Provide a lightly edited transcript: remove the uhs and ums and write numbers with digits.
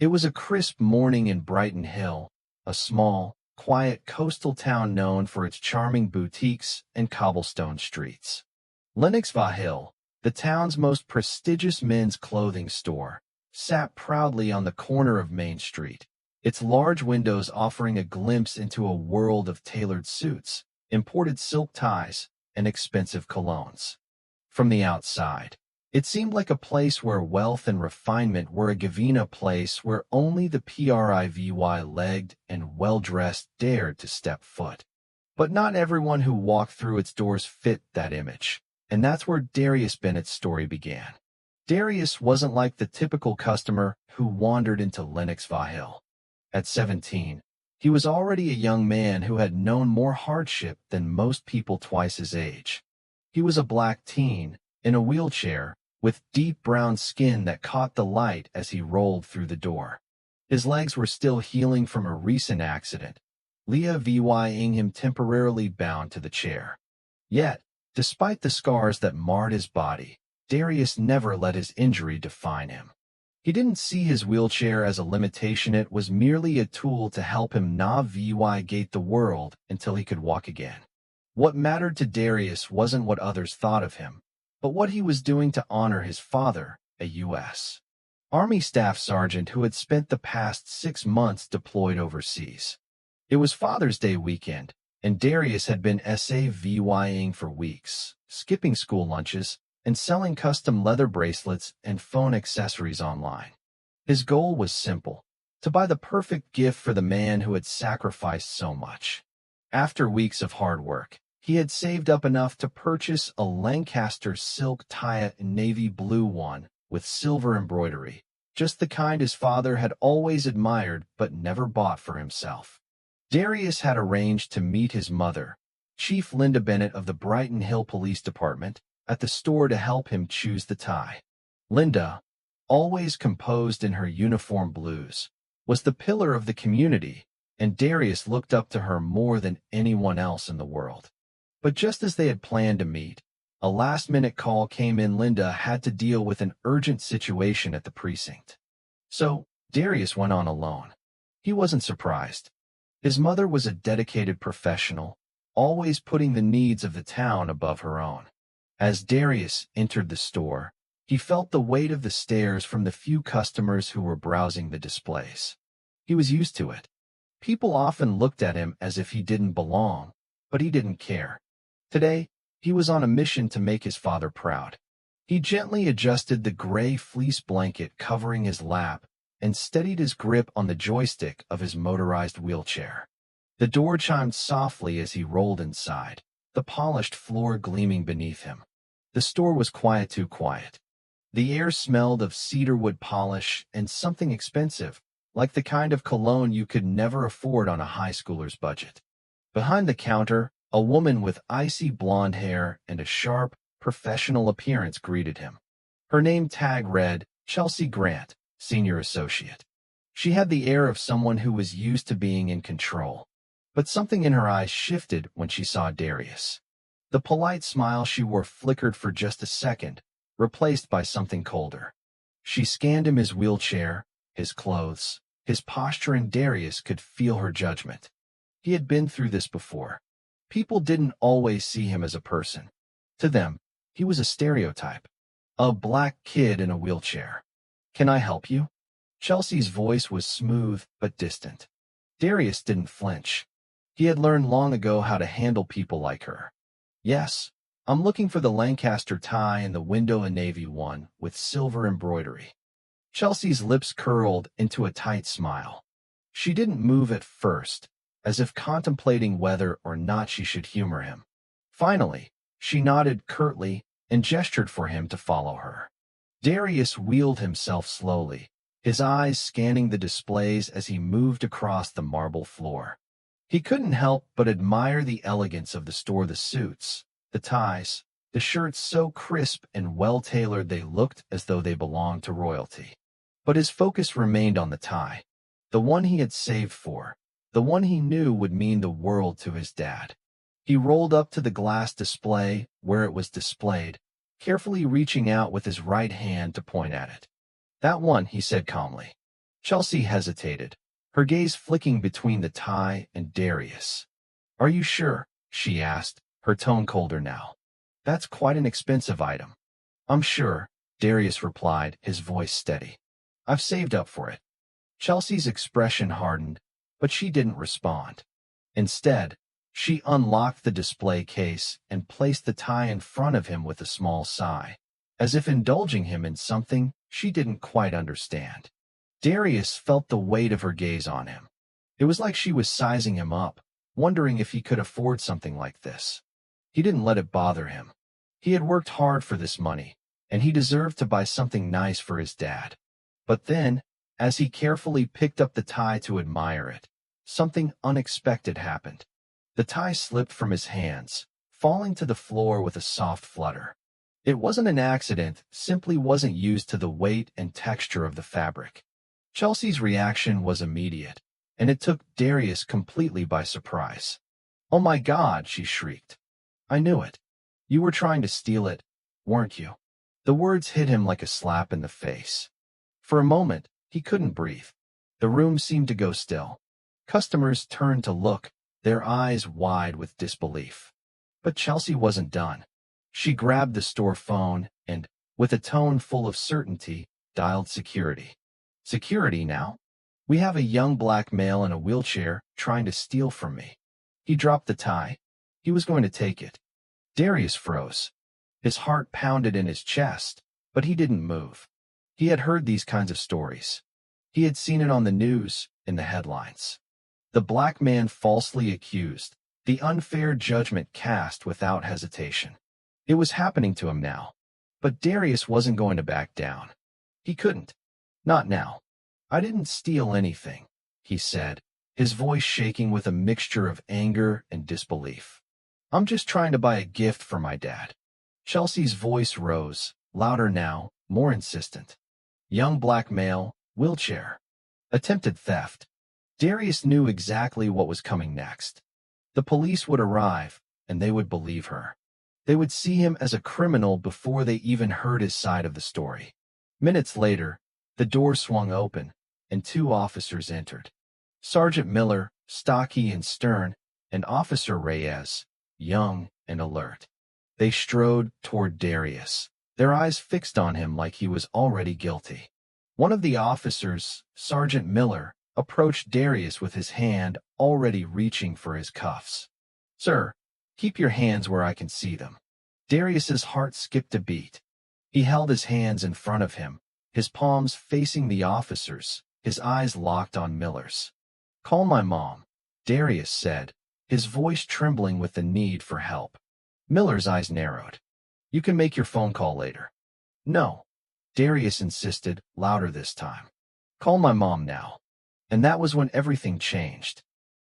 It was a crisp morning in Brighton Hill, a small, quiet coastal town known for its charming boutiques and cobblestone streets. Lennox Hill, the town's most prestigious men's clothing store, sat proudly on the corner of Main Street, its large windows offering a glimpse into a world of tailored suits, imported silk ties, and expensive colognes. From the outside, it seemed like a place where wealth and refinement were a given, a place where only the privy-legged and well-dressed dared to step foot. But not everyone who walked through its doors fit that image, and that's where Darius Bennett's story began. Darius wasn't like the typical customer who wandered into Lennox Hill. At 17, he was already a young man who had known more hardship than most people twice his age. He was a black teen, in a wheelchair, with deep brown skin that caught the light as he rolled through the door. His legs were still healing from a recent accident, leaving him temporarily bound to the chair. Yet, despite the scars that marred his body, Darius never let his injury define him. He didn't see his wheelchair as a limitation. It was merely a tool to help him navigate the world until he could walk again. What mattered to Darius wasn't what others thought of him, but what he was doing to honor his father, a U.S. Army Staff Sergeant who had spent the past 6 months deployed overseas. It was Father's Day weekend, and Darius had been saving for weeks, skipping school lunches, and selling custom leather bracelets and phone accessories online. His goal was simple: to buy the perfect gift for the man who had sacrificed so much. After weeks of hard work, he had saved up enough to purchase a Lancaster silk tie, a navy blue one, with silver embroidery, just the kind his father had always admired but never bought for himself. Darius had arranged to meet his mother, Chief Linda Bennett of the Brighton Hill Police Department, at the store to help him choose the tie. Linda, always composed in her uniform blues, was the pillar of the community, and Darius looked up to her more than anyone else in the world. But just as they had planned to meet, a last-minute call came in. Linda had to deal with an urgent situation at the precinct. So, Darius went on alone. He wasn't surprised. His mother was a dedicated professional, always putting the needs of the town above her own. As Darius entered the store, he felt the weight of the stares from the few customers who were browsing the displays. He was used to it. People often looked at him as if he didn't belong, but he didn't care. Today, he was on a mission to make his father proud. He gently adjusted the gray fleece blanket covering his lap and steadied his grip on the joystick of his motorized wheelchair. The door chimed softly as he rolled inside, the polished floor gleaming beneath him. The store was quiet, too quiet. The air smelled of cedarwood polish and something expensive, like the kind of cologne you could never afford on a high schooler's budget. Behind the counter, a woman with icy blonde hair and a sharp, professional appearance greeted him. Her name tag read, Chelsea Grant, Senior Associate. She had the air of someone who was used to being in control, but something in her eyes shifted when she saw Darius. The polite smile she wore flickered for just a second, replaced by something colder. She scanned him, his wheelchair, his clothes, his posture, and Darius could feel her judgment. He had been through this before. People didn't always see him as a person. To them, he was a stereotype. A black kid in a wheelchair. "Can I help you?" Chelsea's voice was smooth but distant. Darius didn't flinch. He had learned long ago how to handle people like her. "Yes, I'm looking for the Lancaster tie in the window, a navy one, with silver embroidery." Chelsea's lips curled into a tight smile. She didn't move at first, as if contemplating whether or not she should humor him. Finally, she nodded curtly and gestured for him to follow her. Darius wheeled himself slowly, his eyes scanning the displays as he moved across the marble floor. He couldn't help but admire the elegance of the store, the suits, the ties, the shirts so crisp and well-tailored they looked as though they belonged to royalty. But his focus remained on the tie, the one he had saved for, the one he knew would mean the world to his dad. He rolled up to the glass display where it was displayed, carefully reaching out with his right hand to point at it. "That one," he said calmly. Chelsea hesitated, her gaze flicking between the tie and Darius. Are you sure? She asked, her tone colder now. That's quite an expensive item. I'm sure, Darius replied, his voice steady. I've saved up for it. Chelsea's expression hardened, but she didn't respond. Instead, she unlocked the display case and placed the tie in front of him with a small sigh, as if indulging him in something she didn't quite understand. Darius felt the weight of her gaze on him. It was like she was sizing him up, wondering if he could afford something like this. He didn't let it bother him. He had worked hard for this money, and he deserved to buy something nice for his dad. But then, as he carefully picked up the tie to admire it, something unexpected happened. The tie slipped from his hands, falling to the floor with a soft flutter. It wasn't an accident, simply wasn't used to the weight and texture of the fabric. Chelsea's reaction was immediate, and it took Darius completely by surprise. Oh my God, she shrieked. I knew it. You were trying to steal it, weren't you? The words hit him like a slap in the face. For a moment, he couldn't breathe. The room seemed to go still. Customers turned to look, their eyes wide with disbelief. But Chelsea wasn't done. She grabbed the store phone and, with a tone full of certainty, dialed security. Security now? We have a young black male in a wheelchair trying to steal from me. He dropped the tie. He was going to take it. Darius froze. His heart pounded in his chest, but he didn't move. He had heard these kinds of stories. He had seen it on the news, in the headlines. The black man falsely accused, the unfair judgment cast without hesitation. It was happening to him now. But Darius wasn't going to back down. He couldn't. Not now. I didn't steal anything, he said, his voice shaking with a mixture of anger and disbelief. I'm just trying to buy a gift for my dad. Chelsea's voice rose, louder now, more insistent. Young black male, wheelchair. Attempted theft. Darius knew exactly what was coming next. The police would arrive, and they would believe her. They would see him as a criminal before they even heard his side of the story. Minutes later, the door swung open, and two officers entered. Sergeant Miller, stocky and stern, and Officer Reyes, young and alert. They strode toward Darius, their eyes fixed on him like he was already guilty. One of the officers, Sergeant Miller, approached Darius with his hand already reaching for his cuffs. Sir, keep your hands where I can see them. Darius's heart skipped a beat. He held his hands in front of him, his palms facing the officers, his eyes locked on Miller's. Call my mom, Darius said, his voice trembling with the need for help. Miller's eyes narrowed. You can make your phone call later. No, Darius insisted, louder this time. Call my mom now. And that was when everything changed.